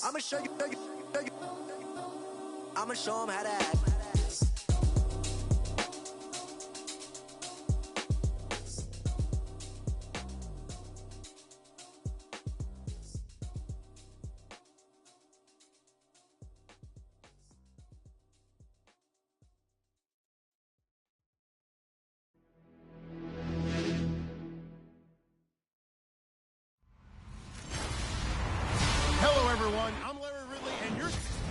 I'ma show you. I'ma show them how to act.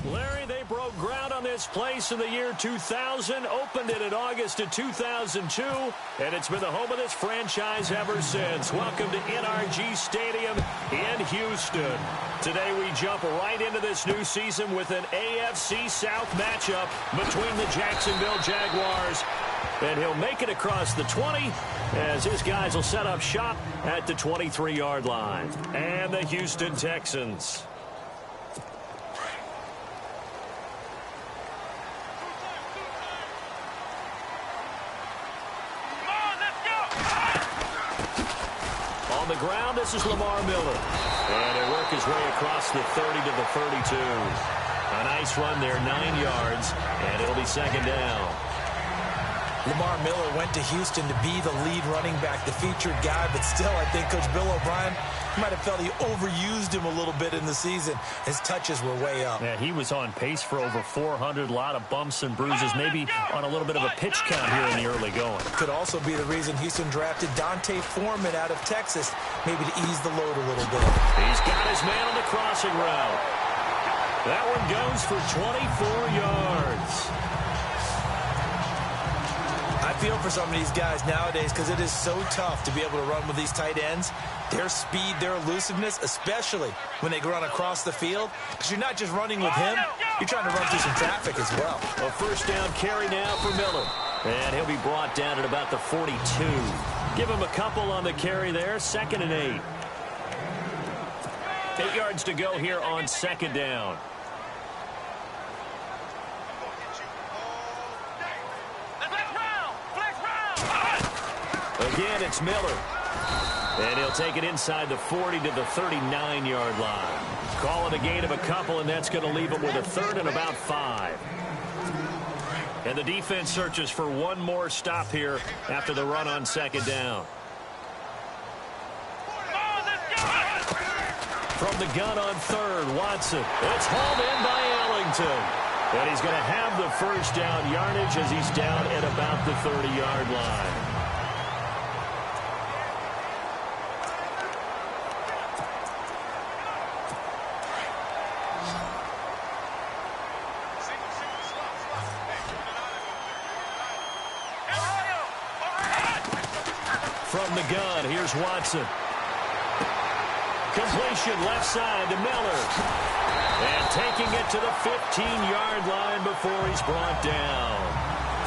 Larry, they broke ground on this place in the year 2000, opened it in August of 2002, and it's been the home of this franchise ever since. Welcome to NRG Stadium in Houston. Today we jump right into this new season with an AFC South matchup between the Jacksonville Jaguars. And he'll make it across the 20 as his guys will set up shop at the 23-yard line. And the Houston Texans. On the ground, this is Lamar Miller. And he'll work his way across the 30 to the 32. A nice run there, 9 yards, and it'll be second down. Lamar Miller went to Houston to be the lead running back, the featured guy, but still, I think Coach Bill O'Brien might have felt he overused him a little bit in the season. His touches were way up. Yeah, he was on pace for over 400, a lot of bumps and bruises, maybe on a little bit of a pitch count here in the early going. Could also be the reason Houston drafted Dante Foreman out of Texas, maybe to ease the load a little bit. He's got his man on the crossing route. That one goes for 24 yards. I feel for some of these guys nowadays because it is so tough to be able to run with these tight ends. Their speed, their elusiveness, especially when they run across the field. Because you're not just running with him, you're trying to run through some traffic as well. A first down carry now for Miller. And he'll be brought down at about the 42. Give him a couple on the carry there, 2nd and 8. 8 yards to go here on second down. Again, it's Miller. And he'll take it inside the 40 to the 39-yard line. Call it a gain of a couple, and that's going to leave him with a 3rd and about 5. And the defense searches for one more stop here after the run on second down. From the gun on 3rd, Watson. It's hauled in by Ellington. And he's going to have the first down yardage as he's down at about the 30-yard line. From the gun, here's Watson. Completion left side to Miller. And taking it to the 15-yard line before he's brought down.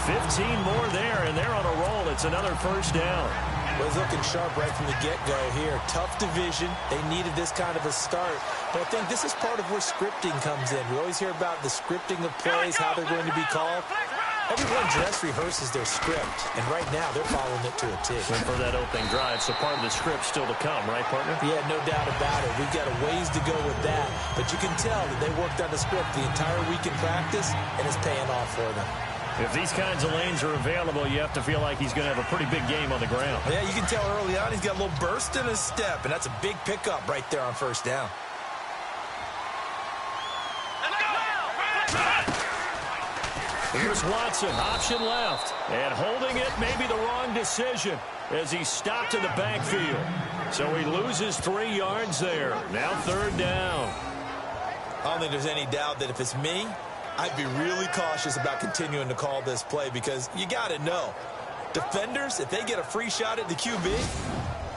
15 more there, and they're on a roll. It's another first down. Well, he's looking sharp right from the get-go here. Tough division. They needed this kind of a start. But I think this is part of where scripting comes in. We always hear about the scripting of plays, how they're going to be called. Everyone dress rehearses their script, and right now they're following it to a T. And for that opening drive, so part of the script still to come, right, partner? Yeah, no doubt about it. We've got a ways to go with that, but you can tell that they worked on the script the entire week in practice, and it's paying off for them. If these kinds of lanes are available, you have to feel like he's going to have a pretty big game on the ground. Yeah, you can tell early on he's got a little burst in his step, and that's a big pickup right there on first down. Here's Watson, option left, and holding it may be the wrong decision as he stopped in the backfield. So he loses 3 yards there. Now 3rd down. I don't think there's any doubt that if it's me, I'd be really cautious about continuing to call this play because you got to know, defenders, if they get a free shot at the QB,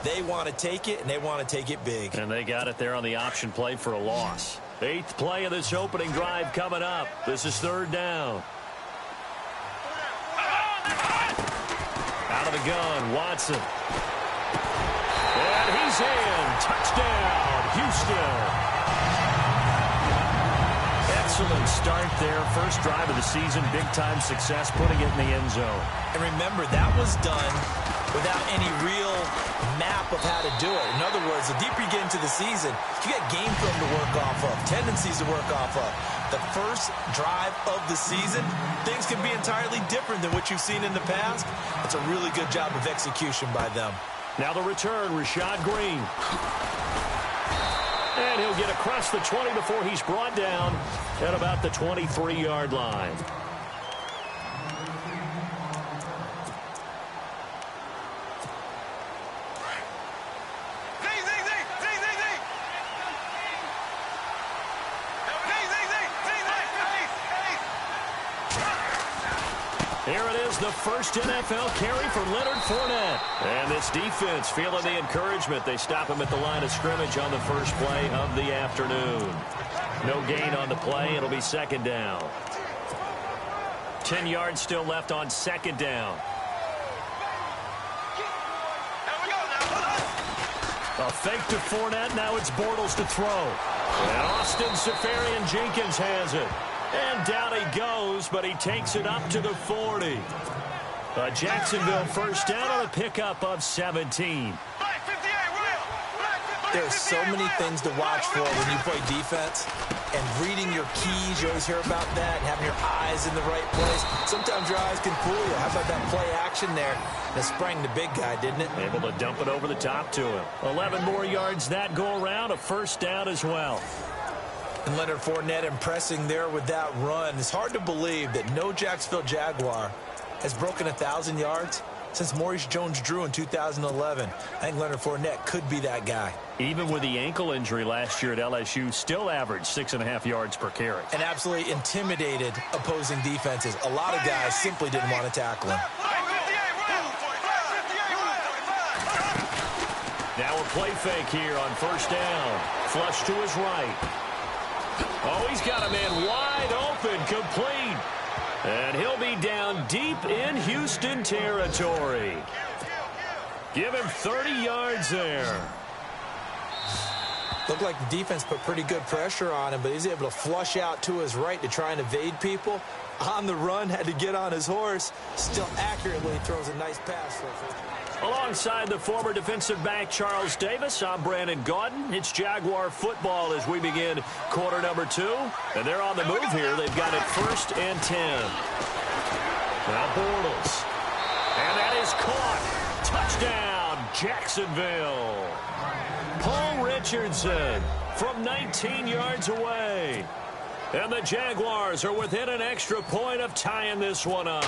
they want to take it, and they want to take it big. And they got it there on the option play for a loss. 8th play of this opening drive coming up. This is 3rd down. Out of the gun, Watson. And he's in. Touchdown, Houston. Excellent start there. First drive of the season. Big-time success, putting it in the end zone. And remember, that was done without any real map of how to do it. In other words, the deeper you get into the season, you got game film to work off of, tendencies to work off of. The first drive of the season, things can be entirely different than what you've seen in the past. It's a really good job of execution by them. Now the return, Rashad Green. And he'll get across the 20 before he's brought down at about the 23-yard line. Here it is, the first NFL carry for Leonard Fournette. And this defense feeling the encouragement. They stop him at the line of scrimmage on the first play of the afternoon. No gain on the play. It'll be second down. 10 yards still left on second down. A fake to Fournette. Now it's Bortles to throw. And Austin Seferian-Jenkins has it. And down he goes, but he takes it up to the 40. A Jacksonville first down on a pickup of 17. There's so many things to watch for when you play defense. And reading your keys, you always hear about that, and having your eyes in the right place. Sometimes your eyes can fool you. How about that play action there that sprang the big guy, didn't it? Able to dump it over the top to him. 11 more yards that go around, a first down as well. And Leonard Fournette impressing there with that run. It's hard to believe that no Jacksonville Jaguar has broken 1,000 yards since Maurice Jones-Drew in 2011. I think Leonard Fournette could be that guy. Even with the ankle injury last year at LSU, still averaged 6.5 yards per carry. And absolutely intimidated opposing defenses. A lot of guys simply didn't want to tackle him. Now a play fake here on first down. Flush to his right. Oh, he's got a man wide open, complete. And he'll be down deep in Houston territory. Give him 30 yards there. Looked like the defense put pretty good pressure on him, but he's able to flush out to his right to try and evade people. On the run, had to get on his horse. Still accurately throws a nice pass for a first. Alongside the former defensive back Charles Davis, I'm Brandon Gaudin. It's Jaguar football as we begin quarter number 2. And they're on the move here. They've got it 1st and 10. Now Bortles. And that is caught. Touchdown, Jacksonville. Paul Richardson from 19 yards away. And the Jaguars are within an extra point of tying this one up.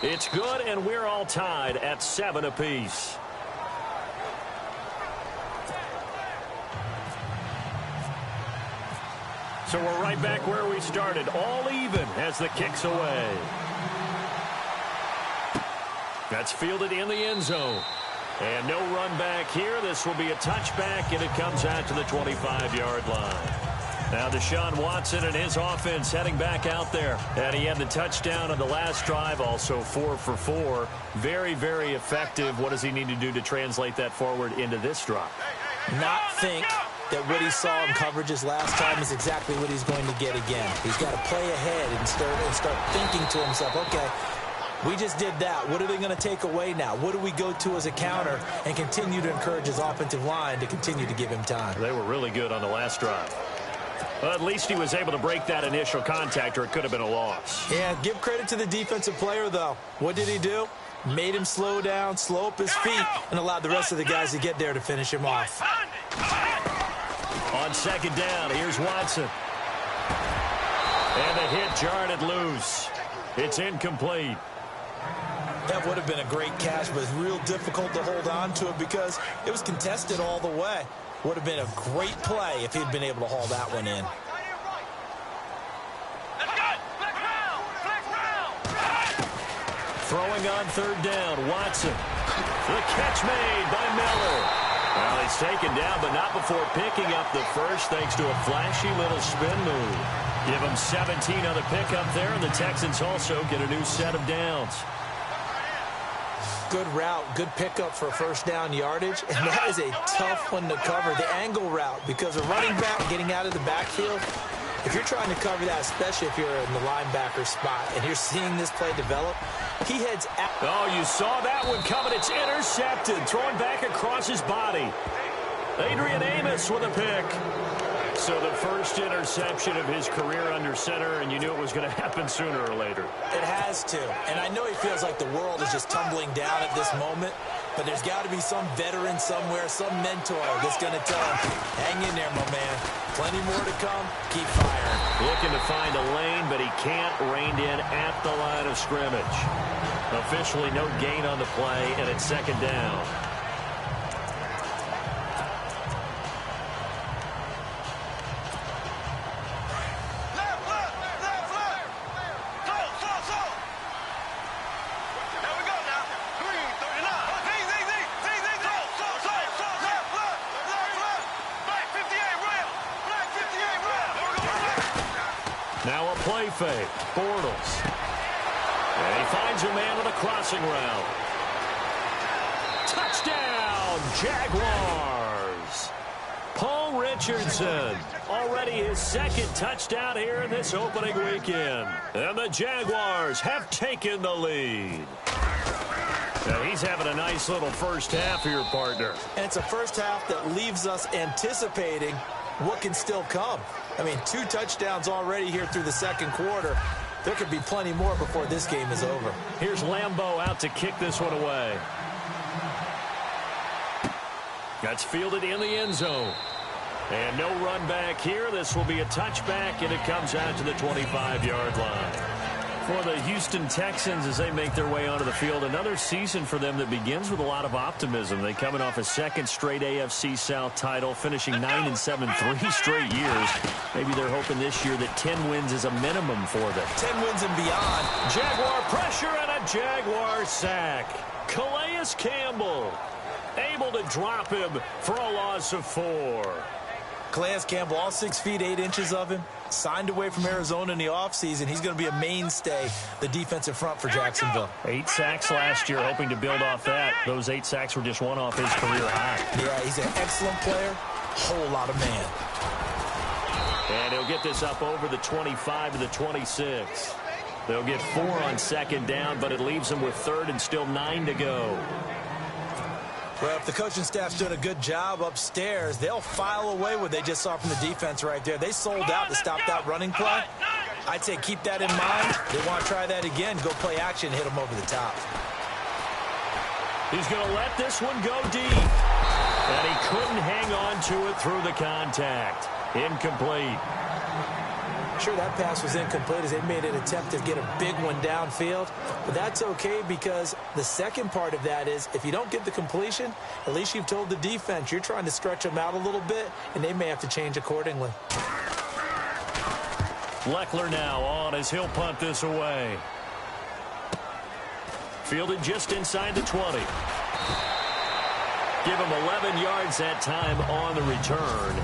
It's good, and we're all tied at 7 apiece. So we're right back where we started, all even as the kick's away. That's fielded in the end zone. And no run back here. This will be a touchback, and it comes out to the 25-yard line. Now Deshaun Watson and his offense heading back out there. And he had the touchdown on the last drive, also 4 for 4. Very, very effective. What does he need to do to translate that forward into this drive? Not think that what he saw in coverages last time is exactly what he's going to get again. He's got to play ahead and start thinking to himself, okay, we just did that. What are they going to take away now? What do we go to as a counter? And continue to encourage his offensive line to continue to give him time. They were really good on the last drive. Well, at least he was able to break that initial contact, or it could have been a loss. Yeah, give credit to the defensive player, though. What did he do? Made him slow down, slow up his feet, and allowed the rest of the guys to get there to finish him off. On second down, here's Watson. And the hit jarred it loose. It's incomplete. That would have been a great catch, but it's real difficult to hold on to it because it was contested all the way. Would have been a great play if he'd been able to haul that one in. Throwing on third down, Watson. The catch made by Miller. Well, he's taken down, but not before picking up the first thanks to a flashy little spin move. Give him 17 on the pickup there, and the Texans also get a new set of downs. Good route, good pickup for first down yardage, and that is a tough one to cover, the angle route, because a running back getting out of the backfield, if you're trying to cover that, especially if you're in the linebacker spot and you're seeing this play develop, He heads out. Oh, you saw that one coming. It's intercepted. Thrown back across his body. Adrian Amos with a pick. So the first interception of his career under center, and you knew it was going to happen sooner or later. It has to. And I know he feels like the world is just tumbling down at this moment, but there's got to be some veteran somewhere, some mentor that's going to tell him, hang in there, my man. Plenty more to come. Keep firing. Looking to find a lane, but he can't rein in at the line of scrimmage. Officially no gain on the play, and it's second down. Now a play fake. Bortles. And he finds a man with a crossing route. Touchdown, Jaguars. Paul Richardson. Already his second touchdown here in this opening weekend. And the Jaguars have taken the lead. Now he's having a nice little first half here, partner. And it's a first half that leaves us anticipating what can still come. I mean, 2 touchdowns already here through the second quarter. There could be plenty more before this game is over. Here's Lambeau out to kick this one away. That's fielded in the end zone. And no run back here. This will be a touchback, and it comes out to the 25-yard line. For the Houston Texans, as they make their way onto the field, another season for them that begins with a lot of optimism. They coming off a second straight AFC South title, finishing 9-7 3 straight years. Maybe they're hoping this year that 10 wins is a minimum for them. 10 wins and beyond. Jaguar pressure and a Jaguar sack. Calais Campbell able to drop him for a loss of 4. Calais Campbell, all 6 feet 8 inches of him, signed away from Arizona in the offseason. He's going to be a mainstay, the defensive front for Jacksonville. 8 sacks last year, hoping to build off that. Those 8 sacks were just one off his career high. Yeah, he's an excellent player, whole lot of man. And he'll get this up over the 25 to the 26. They'll get 4 on second down, but it leaves them with third and still 9 to go. Well, if the coaching staff's doing a good job upstairs, they'll file away what they just saw from the defense right there. They sold out to stop that running play. I'd say keep that in mind. They want to try that again. Go play action, hit them over the top. He's going to let this one go deep. And he couldn't hang on to it through the contact. Incomplete. Sure, that pass was incomplete as they made an attempt to get a big one downfield. But that's okay because the second part of that is if you don't get the completion, at least you've told the defense you're trying to stretch them out a little bit, and they may have to change accordingly. Leckler now on as he'll punt this away. Fielded just inside the 20. Give him 11 yards that time on the return.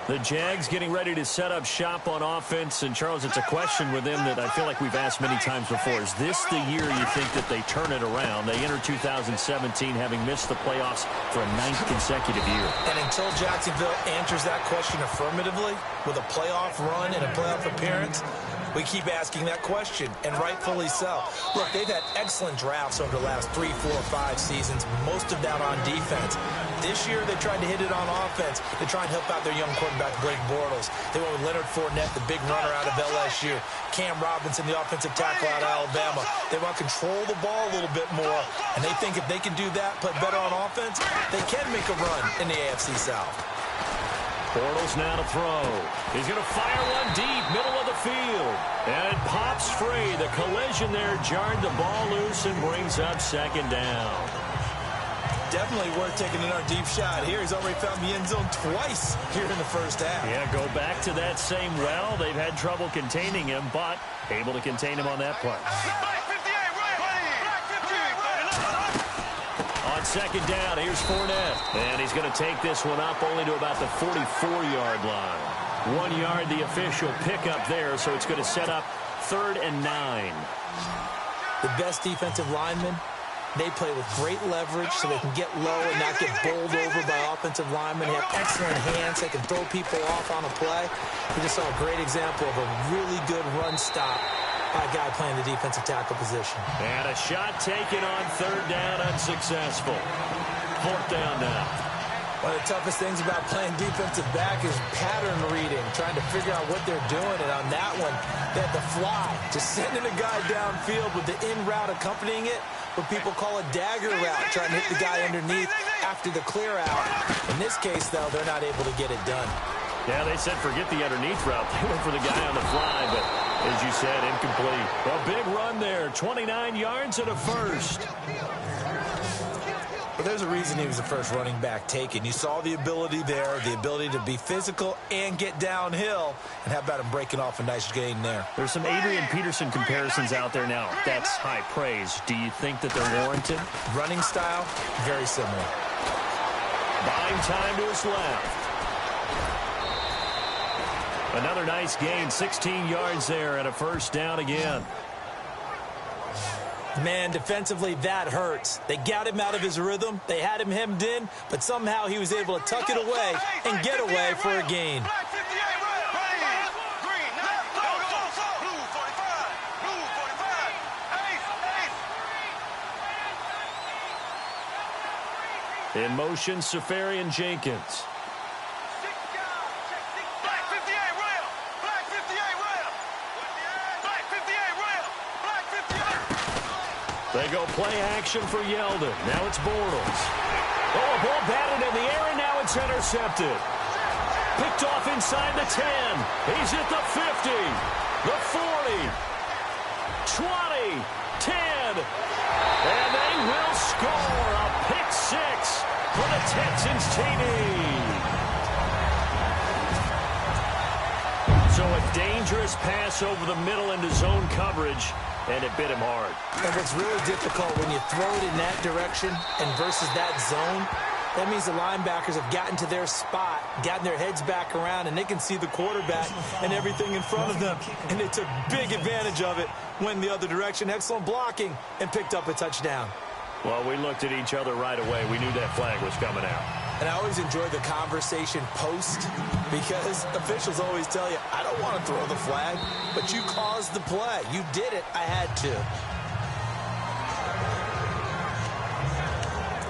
The Jags getting ready to set up shop on offense. And, Charles, it's a question with them that I feel like we've asked many times before. Is this the year you think that they turn it around? They enter 2017 having missed the playoffs for a 9th consecutive year. And until Jacksonville answers that question affirmatively with a playoff run and a playoff appearance, we keep asking that question, and rightfully so. Look, they've had excellent drafts over the last 3, 4, 5 seasons, most of that on defense. This year, they tried to hit it on offense. They tried to help out their young quarterback, Blake Bortles. They went with Leonard Fournette, the big runner out of LSU. Cam Robinson, the offensive tackle out of Alabama. They want to control the ball a little bit more, and they think if they can do that, play better on offense, they can make a run in the AFC South. Bortles now to throw. He's going to fire one deep, middle of the field. And it pops free. The collision there jarred the ball loose and brings up second down. Definitely worth taking another deep shot here. He's already found the end zone twice here in the first half. Yeah, go back to that same well. They've had trouble containing him, but able to contain him on that play. On second down, here's Fournette. And he's going to take this one up only to about the 44-yard line. 1 yard, the official pickup there, so it's going to set up 3rd and 9. The best defensive lineman They play with great leverage so they can get low and not get bowled over by offensive linemen. They have excellent hands. They can throw people off on a play. We just saw a great example of a really good run stop by a guy playing the defensive tackle position. And a shot taken on third down, unsuccessful. Fourth down now. One of the toughest things about playing defensive back is pattern reading, trying to figure out what they're doing. And on that one, they had the fly, just sending a guy downfield with the in route accompanying it, what people call a dagger route, trying to hit the guy underneath after the clear out. In this case, though, they're not able to get it done. Yeah, they said forget the underneath route. They went for the guy on the fly, but as you said, incomplete. A big run there, 29 yards and a first. But there's a reason he was the first running back taken. You saw the ability there, the ability to be physical and get downhill. And how about him breaking off a nice gain there? There's some Adrian Peterson comparisons out there now. That's high praise. Do you think that they're warranted? Running style, very similar. Buying time to his left. Another nice gain, 16 yards there and a first down again. Man, defensively, that hurts. They got him out of his rhythm. They had him hemmed in, but somehow he was able to tuck it away and get away for a gain. In motion, Safarian Jenkins. They go play action for Yeldon. Now it's Bortles. Oh, a ball batted in the air, and now it's intercepted. Picked off inside the 10. He's at the 50, the 40, 20, 10. And they will score a pick six for the Texans TD. So a dangerous pass over the middle into zone coverage, and it bit him hard. And what's really difficult when you throw it in that direction and versus that zone, that means the linebackers have gotten to their spot, gotten their heads back around, and they can see the quarterback and everything in front of them. And they took big advantage of it, went the other direction, excellent blocking, and picked up a touchdown. Well, we looked at each other right away. We knew that flag was coming out. And I always enjoy the conversation post because officials always tell you, I don't want to throw the flag, but you caused the play. You did it. I had to.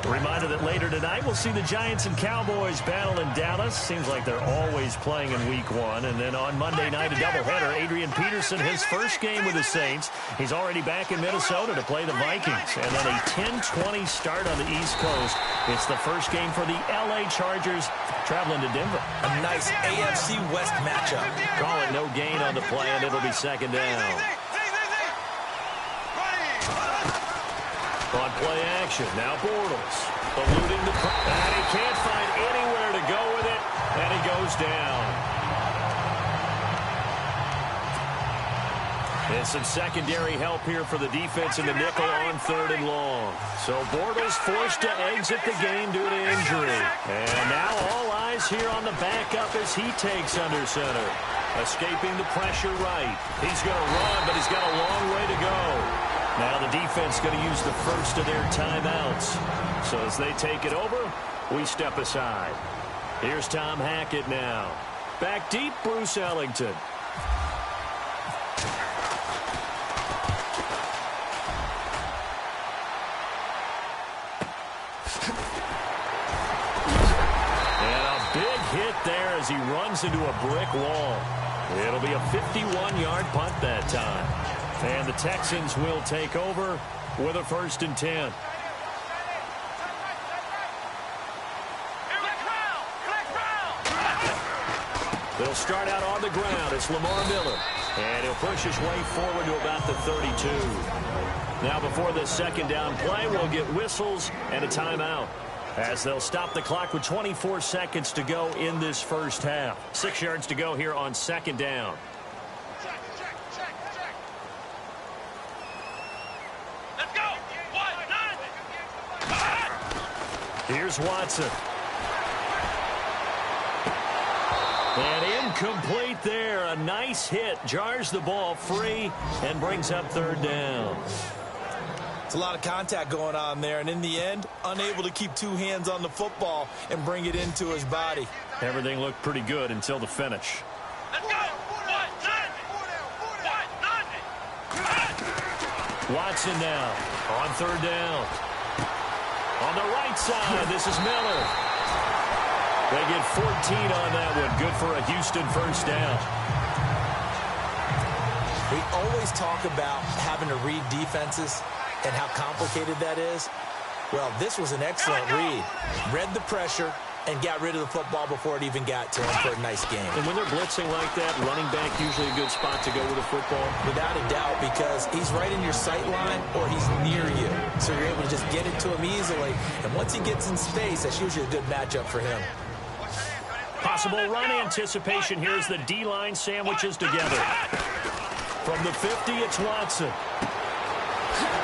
A reminder that later tonight we'll see the Giants and Cowboys battle in Dallas. Seems like they're always playing in Week 1. And then on Monday night, a doubleheader. Adrian Peterson, his first game with the Saints. He's already back in Minnesota to play the Vikings. And then a 10-20 start on the East Coast. It's the first game for the L.A. Chargers traveling to Denver. A nice AFC West matchup. Call it no gain on the play, and it'll be second down. On play action, now Bortles, eluding the... And he can't find anywhere to go with it, and he goes down. And some secondary help here for the defense in the nickel on third and long. So Bortles forced to exit the game due to injury. And now all eyes here on the backup as he takes under center. Escaping the pressure right. He's going to run, but he's got a long way to go. Now the defense going to use the first of their timeouts. So as they take it over, we step aside. Here's Tom Hackett now. Back deep, Bruce Ellington. And a big hit there as he runs into a brick wall. It'll be a 51-yard punt that time. And the Texans will take over with a 1st and 10. They'll start out on the ground. It's Lamar Miller. And he'll push his way forward to about the 32. Now before this second down play, we'll get whistles and a timeout, as they'll stop the clock with 24 seconds to go in this first half. 6 yards to go here on second down. Here's Watson. And incomplete there. A nice hit. Jars the ball free and brings up third down. It's a lot of contact going on there, and in the end, unable to keep two hands on the football and bring it into his body. Everything looked pretty good until the finish. Let's go. Watson now on third down. On the right side, this is Miller. They get 14 on that one. Good for a Houston first down. We always talk about having to read defenses and how complicated that is. Well, this was an excellent read. Read the pressure and got rid of the football before it even got to him for a nice game. And when they're blitzing like that, running back usually a good spot to go with a football? Without a doubt, because he's right in your sight line or he's near you. So you're able to just get it to him easily. And once he gets in space, that's usually a good matchup for him. Possible run anticipation. Here's the D-line sandwiches together. From the 50, it's Watson.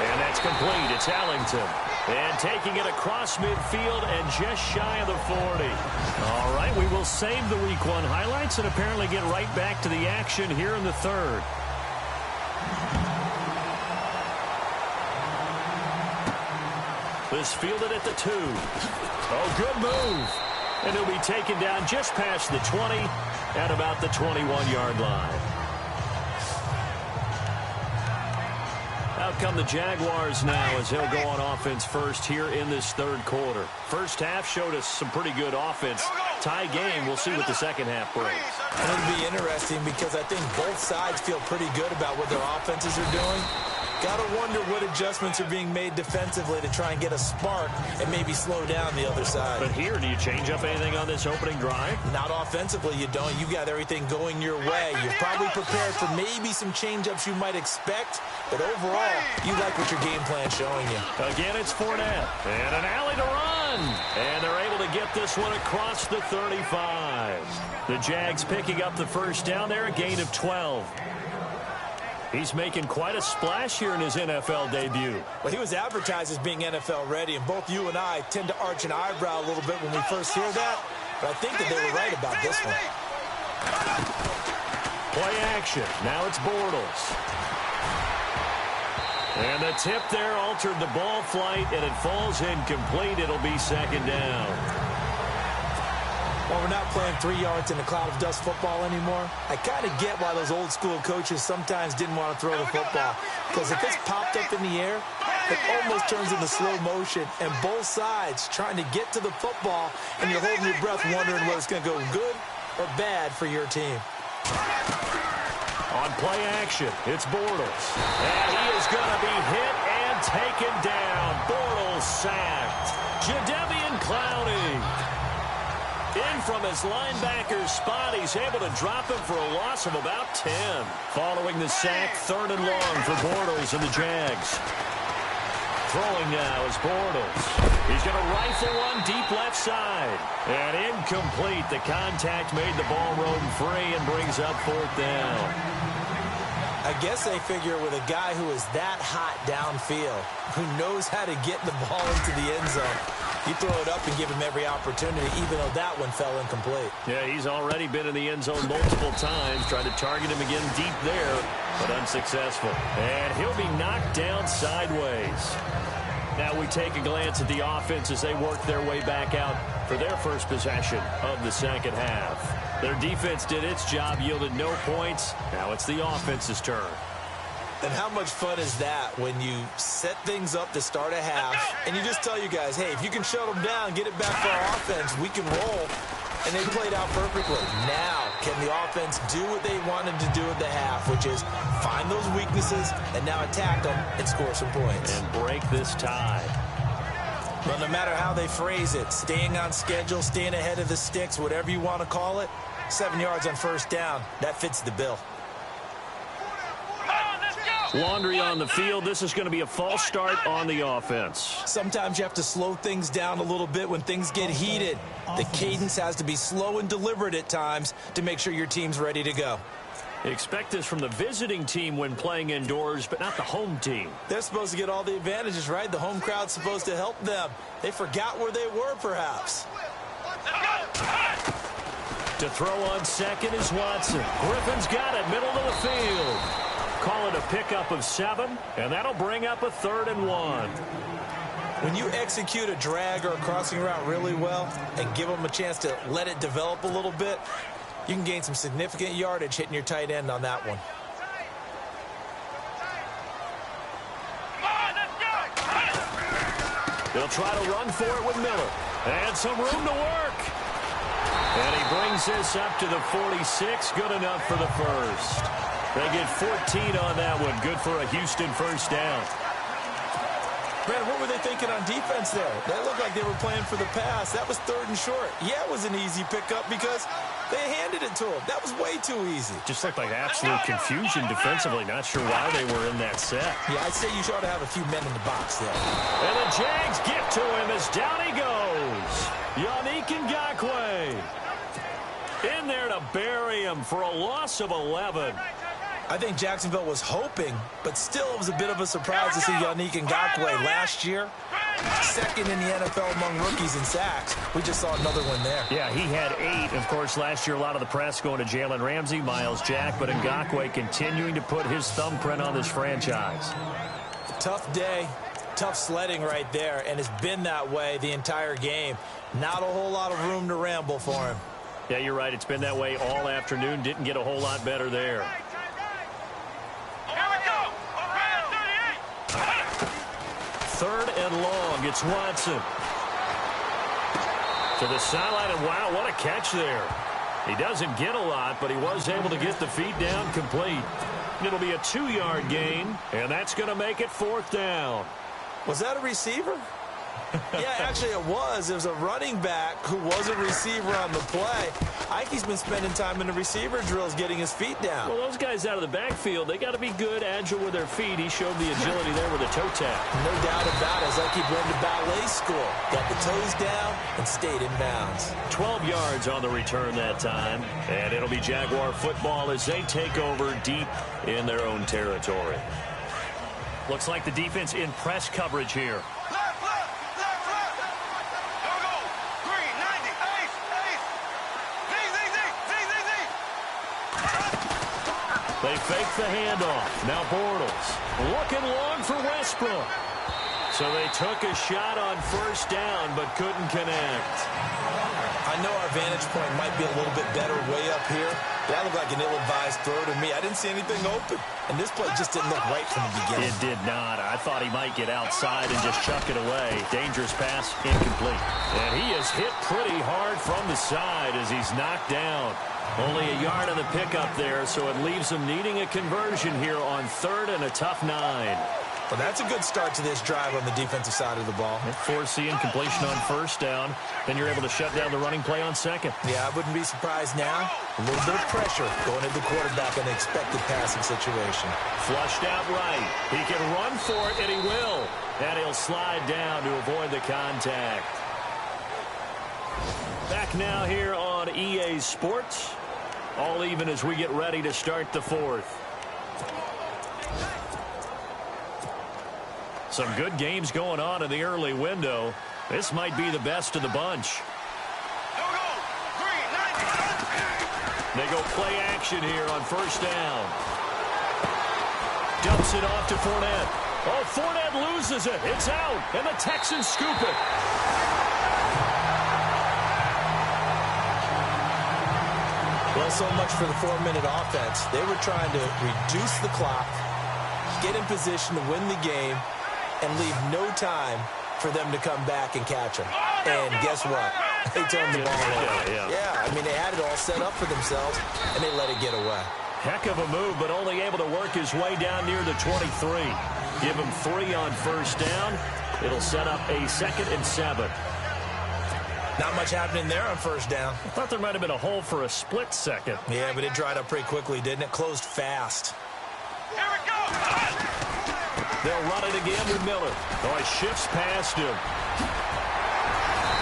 And that's complete. It's Ellington. And taking it across midfield and just shy of the 40. All right, we will save the Week 1 highlights and apparently get right back to the action here in the third. This fielded at the 2. Oh, good move. And he'll be taken down just past the 20 at about the 21-yard line. Out come the Jaguars now as he'll go on offense first here in this third quarter. First half showed us some pretty good offense. Tie game. We'll see what the second half brings. It'll be interesting because I think both sides feel pretty good about what their offenses are doing. Gotta wonder what adjustments are being made defensively to try and get a spark and maybe slow down the other side. But here, do you change up anything on this opening drive? Not offensively, you don't. You got everything going your way. You're probably prepared for maybe some change-ups you might expect, but overall, you like what your game plan's showing you. Again, it's Fournette. And an alley to run. And they're able to get this one across the 35. The Jags picking up the first down there, a gain of 12. He's making quite a splash here in his NFL debut. Well, he was advertised as being NFL ready, and both you and I tend to arch an eyebrow a little bit when we first hear that, but I think that they were right about this one. Play action. Now it's Bortles. And the tip there altered the ball flight, and it falls incomplete. It'll be second down. Well, we're not playing 3 yards in a cloud of dust football anymore. I kind of get why those old school coaches sometimes didn't want to throw the football. Because if it's popped up in the air, it almost turns into slow motion. And both sides trying to get to the football, and you're holding your breath wondering whether it's going to go good or bad for your team. On play action, it's Bortles. And he is going to be hit and taken down. Bortles sacked. Jadeveon Clowney. In from his linebacker spot, he's able to drop him for a loss of about 10. Following the sack, third and long for Bortles and the Jags. Throwing now is Bortles. He's going to rifle one deep left side. And incomplete. The contact made the ball roam free and brings up fourth down. I guess they figure with a guy who is that hot downfield, who knows how to get the ball into the end zone, you throw it up and give him every opportunity, even though that one fell incomplete. Yeah, he's already been in the end zone multiple times, tried to target him again deep there, but unsuccessful. And he'll be knocked down sideways. Now we take a glance at the offense as they work their way back out for their first possession of the second half. Their defense did its job, yielded no points. Now it's the offense's turn. And how much fun is that when you set things up to start a half and you just tell you guys, hey, if you can shut them down, get it back for our offense, we can roll. And they played out perfectly. Now, can the offense do what they wanted to do at the half, which is find those weaknesses and now attack them and score some points. And break this tie. Well, no matter how they phrase it, staying on schedule, staying ahead of the sticks, whatever you want to call it, 7 yards on first down, that fits the bill. Laundry on the field. This is going to be a false start on the offense. Sometimes you have to slow things down a little bit when things get heated. The cadence has to be slow and deliberate at times to make sure your team's ready to go. Expect this from the visiting team when playing indoors, but not the home team. They're supposed to get all the advantages, right? The home crowd's supposed to help them. They forgot where they were, perhaps. To throw on second is Watson. Griffin's got it, middle of the field. Call it a pickup of 7, and that'll bring up a 3rd and 1. When you execute a drag or a crossing route really well and give them a chance to let it develop a little bit, you can gain some significant yardage hitting your tight end on that one. They'll try to run for it with Miller. And some room to work. And he brings this up to the 46. Good enough for the first. They get 14 on that one. Good for a Houston first down. Brad, what were they thinking on defense there? That looked like they were playing for the pass. That was 3rd and short. Yeah, it was an easy pickup because they handed it to him. That was way too easy. Just looked like absolute confusion defensively. Not sure why they were in that set. Yeah, I'd say you ought to have a few men in the box there. And the Jags get to him as down he goes. Yannick Ngakoue in there to bury him for a loss of 11. I think Jacksonville was hoping, but still it was a bit of a surprise to see Yannick Ngakoue last year. 2nd in the NFL among rookies in sacks. We just saw another one there. Yeah, he had 8. Of course, last year a lot of the press going to Jalen Ramsey, Myles Jack, but Ngakoue continuing to put his thumbprint on this franchise. Tough day, tough sledding right there, and it's been that way the entire game. Not a whole lot of room to ramble for him. Yeah, you're right. It's been that way all afternoon. Didn't get a whole lot better there. Third and long. It's Watson. To the sideline, and wow, what a catch there. He doesn't get a lot, but he was able to get the feet down complete. It'll be a 2-yard gain, and that's going to make it 4th down. Was that a receiver? Yeah, actually it was. It was a running back who was a receiver on the play. Ikey's been spending time in the receiver drills getting his feet down. Well, those guys out of the backfield, they got to be good, agile with their feet. He showed the agility there with a toe tap. No doubt about it. It's like he went to ballet school. Got the toes down and stayed in bounds. 12 yards on the return that time. And it'll be Jaguar football as they take over deep in their own territory. Looks like the defense in press coverage here. They fake the handoff. Now Bortles looking long for Westbrook. So they took a shot on first down but couldn't connect. I know our vantage point might be a little bit better way up here. That looked like an ill-advised throw to me. I didn't see anything open. And this play just didn't look right from the beginning. It did not. I thought he might get outside and just chuck it away. Dangerous pass, incomplete. And he is hit pretty hard from the side as he's knocked down. Only a yard of the pickup there, so it leaves him needing a conversion here on 3rd and a tough 9. Well, that's a good start to this drive on the defensive side of the ball. Forcing completion on first down. Then you're able to shut down the running play on 2nd. Yeah, I wouldn't be surprised now. A little bit of pressure going into the quarterback in an expected passing situation. Flushed out right. He can run for it, and he will. And he'll slide down to avoid the contact. Back now here on EA Sports. All even as we get ready to start the 4th. Some good games going on in the early window. This might be the best of the bunch. They go play action here on first down. Dumps it off to Fournette. Oh, Fournette loses it. It's out, and the Texans scoop it. Well, so much for the 4-minute offense. They were trying to reduce the clock, get in position to win the game, and leave no time for them to come back and catch them. And guess what? They turned the ball over. Yeah, I mean, they had it all set up for themselves, and they let it get away. Heck of a move, but only able to work his way down near the 23. Give him 3 on first down. It'll set up a 2nd and 7. Not much happening there on first down. I thought there might have been a hole for a split second. Yeah, but it dried up pretty quickly, didn't it? Closed fast. Here we go. They'll run it again with Miller. Oh, he shifts past him.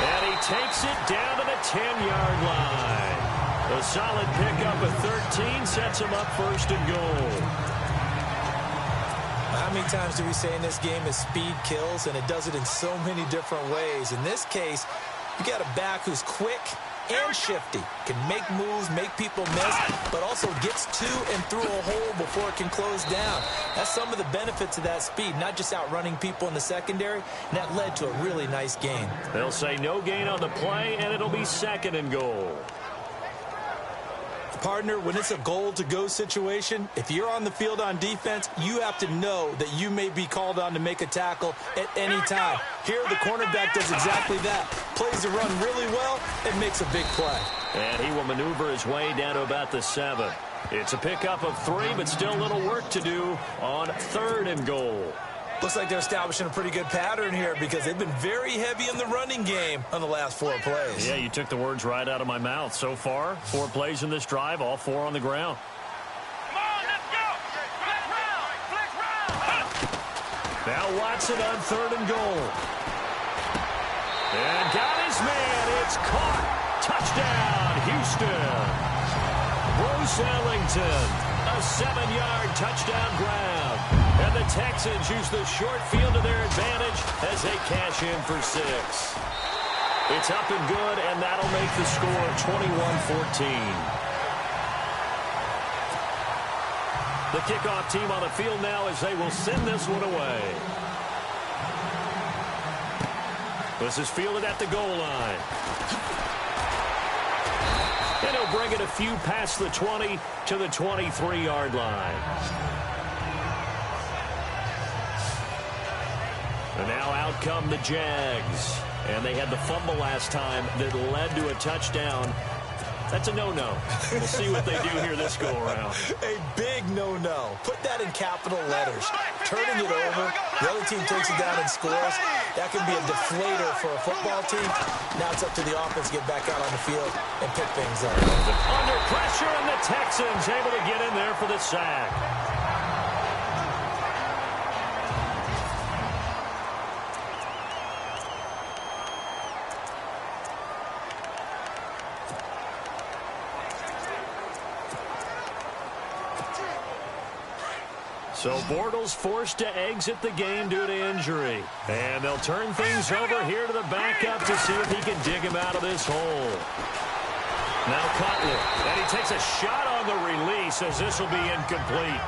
And he takes it down to the 10-yard line. A solid pickup of 13 sets him up 1st and goal. How many times do we say in this game is speed kills, and it does it in so many different ways. In this case, you got a back who's quick, and shifty. Can make moves, make people miss, but also gets to and through a hole before it can close down. That's some of the benefits of that speed, not just outrunning people in the secondary, and that led to a really nice gain. They'll say no gain on the play, and it'll be 2nd and goal. Partner, when it's a goal-to-go situation, if you're on the field on defense, you have to know that you may be called on to make a tackle at any time. Here, the cornerback does exactly that. Plays the run really well and makes a big play. And he will maneuver his way down to about the 7. It's a pickup of 3, but still a little work to do on 3rd and goal. Looks like they're establishing a pretty good pattern here because they've been very heavy in the running game on the last 4 plays. Yeah, you took the words right out of my mouth. So far, 4 plays in this drive, all 4 on the ground. Come on, let's go! Flex round! Now Watson on 3rd and goal. And got his man. It's caught. Touchdown, Houston. Bruce Ellington, a 7-yard touchdown grab. And the Texans use the short field to their advantage as they cash in for 6. It's up and good, and that'll make the score 21-14. The kickoff team on the field now as they will send this one away. This is fielded at the goal line. And he'll bring it a few past the 20 to the 23-yard line. And now out come the Jags. And they had the fumble last time that led to a touchdown. That's a no-no. We'll see what they do here this go-around. A big no-no. Put that in capital letters. Turning it over, the other team takes it down and scores. That can be a deflator for a football team. Now it's up to the offense to get back out on the field and pick things up. Under pressure, and the Texans able to get in there for the sack. So Bortles forced to exit the game due to injury. And they'll turn things over here to the backup to see if he can dig him out of this hole. Now Cutler. And he takes a shot on the release as this will be incomplete.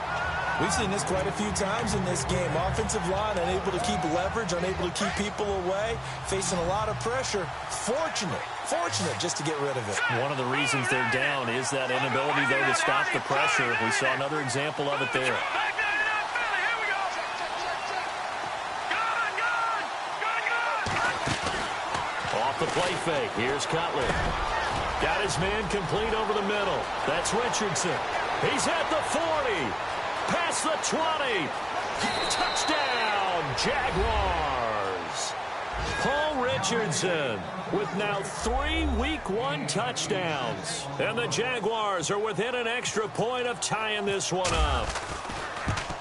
We've seen this quite a few times in this game. Offensive line unable to keep leverage, unable to keep people away, facing a lot of pressure. Fortunate just to get rid of it. One of the reasons they're down is that inability, though, to stop the pressure. We saw another example of it there. The play fake. Here's Cutler. Got his man complete over the middle. That's Richardson. He's at the 40. Past the 20. Touchdown, Jaguars. Paul Richardson with now 3 Week 1 touchdowns. And the Jaguars are within an extra point of tying this one up.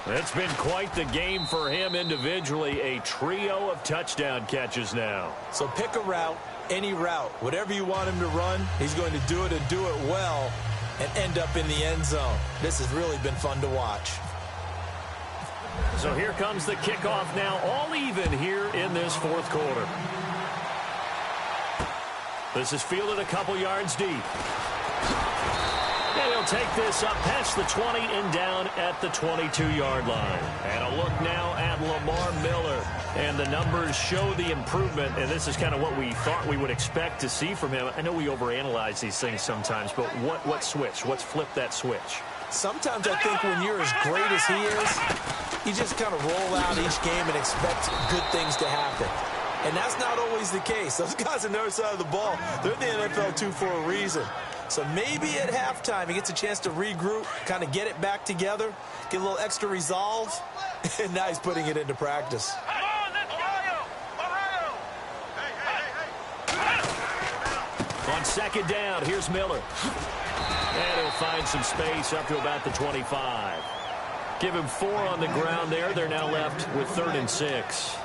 It's been quite the game for him individually. A trio of touchdown catches now. So pick a route, any route. Whatever you want him to run, he's going to do it and do it well and end up in the end zone. This has really been fun to watch. So here comes the kickoff now, all even here in this 4th quarter. This is fielded a couple yards deep. And he'll take this up past the 20 and down at the 22-yard line. And a look now at Lamar Miller. And the numbers show the improvement, and this is kind of what we thought we would expect to see from him. I know we overanalyze these things sometimes, but what switch? What's flipped that switch? Sometimes I think when you're as great as he is, you just kind of roll out each game and expect good things to happen. And that's not always the case. Those guys on the other side of the ball, they're in the NFL too for a reason. So maybe at halftime he gets a chance to regroup, kind of get it back together, get a little extra resolve, and now he's putting it into practice. On 2nd down, here's Miller. And he'll find some space up to about the 25. Give him 4 on the ground there. They're now left with 3rd and 6.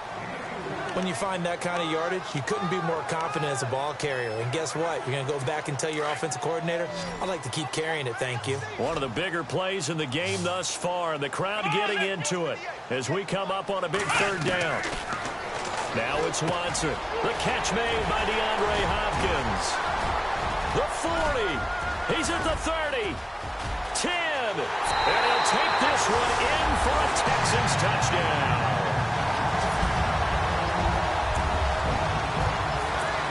When you find that kind of yardage, you couldn't be more confident as a ball carrier. And guess what? You're going to go back and tell your offensive coordinator, I'd like to keep carrying it, thank you. One of the bigger plays in the game thus far. The crowd getting into it as we come up on a big 3rd down. Now it's Watson. The catch made by DeAndre Hopkins. The 40. He's at the 30. 10. And he'll take this one in for a Texans touchdown.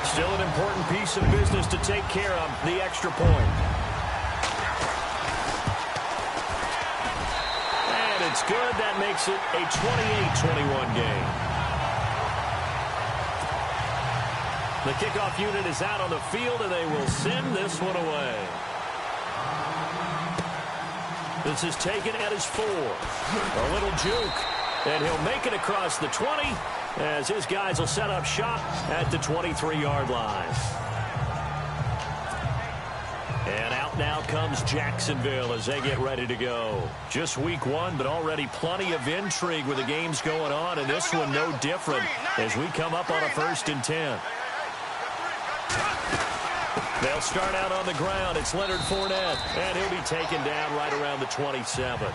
Still an important piece of business to take care of, the extra point. And it's good. That makes it a 28-21 game. The kickoff unit is out on the field, and they will send this one away. This is taken at his 4. A little juke, and he'll make it across the 20 as his guys will set up shop at the 23-yard line. And out now comes Jacksonville as they get ready to go. Just week 1, but already plenty of intrigue with the games going on, and this one no different as we come up on a 1st and 10. They'll start out on the ground. It's Leonard Fournette, and he'll be taken down right around the 27.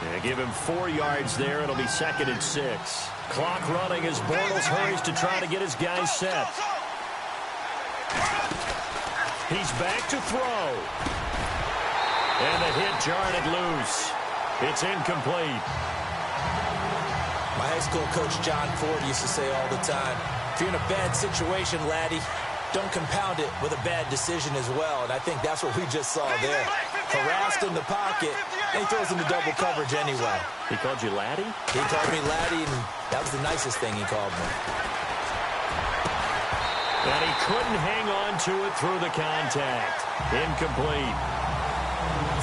And give him 4 yards there. It'll be 2nd and 6. Clock running as Bortles hurries to try to get his guys set. He's back to throw. And the hit jarred it loose. It's incomplete. My high school coach John Ford used to say all the time, if you're in a bad situation, laddie, don't compound it with a bad decision as well. And I think that's what we just saw there. Harassed in the pocket, and he throws into double coverage anyway. He called you laddie? He called me laddie, and that was the nicest thing he called me. And he couldn't hang on to it through the contact. Incomplete.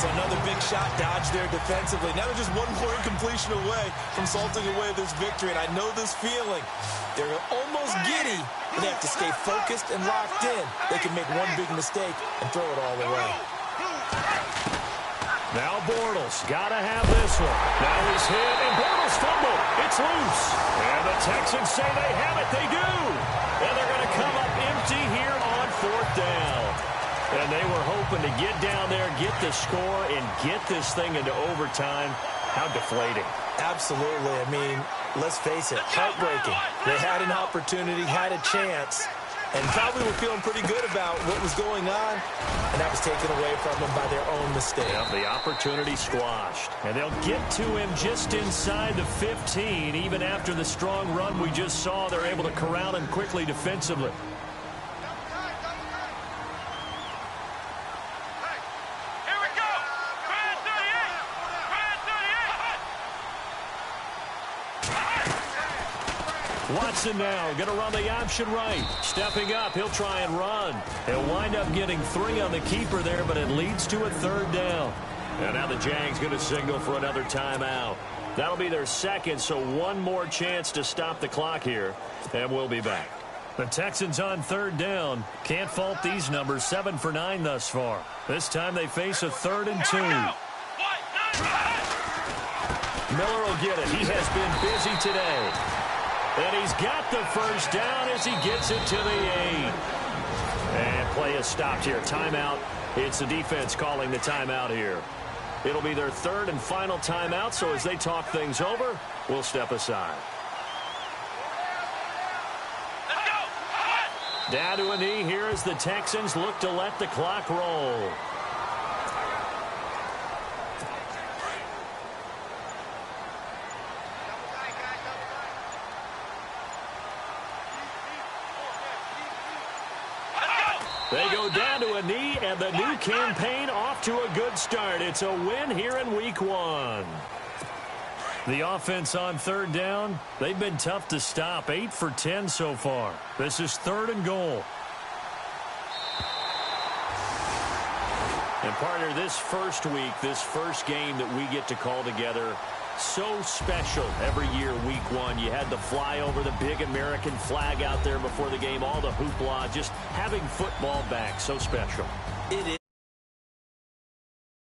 So another big shot dodged there defensively. Now they're just one more incompletion away from salting away this victory. And I know this feeling. They're almost giddy, but they have to stay focused and locked in. They can make one big mistake and throw it all away. Now Bortles got to have this one. Now he's hit, and Bortles fumbled. It's loose. And the Texans say they have it. They do. And they're going to come up empty here on 4th down. And they were hoping to get down there, get the score, and get this thing into overtime. How deflating. Absolutely. I mean, let's face it, heartbreaking. They had an opportunity, had a chance, and probably were feeling pretty good about what was going on, and that was taken away from them by their own mistake. Yeah, the opportunity squashed. And they'll get to him just inside the 15. Even after the strong run we just saw, they're able to corral him quickly defensively. Watson now going to run the option right. Stepping up, he'll try and run. He'll wind up getting 3 on the keeper there, but it leads to a 3rd down. And now the Jags going to signal for another timeout. That'll be their 2nd, so one more chance to stop the clock here, and we'll be back. The Texans on 3rd down. Can't fault these numbers, 7 for 9 thus far. This time they face a 3rd and 2. Miller will get it. He has been busy today. And he's got the 1st down as he gets it to the 8. And play is stopped here. Timeout. It's the defense calling the timeout here. It'll be their 3rd and final timeout, so as they talk things over, we'll step aside. Down to a knee here as the Texans look to let the clock roll. They go down to a knee, and the new campaign off to a good start. It's a win here in week 1. The offense on 3rd down, they've been tough to stop. 8 for 10 so far. This is 3rd and goal. And partner, this first week, this first game that we get to call together, so special every year, week 1. You had the fly over the big American flag out there before the game, all the hoopla, just having football back, so special. It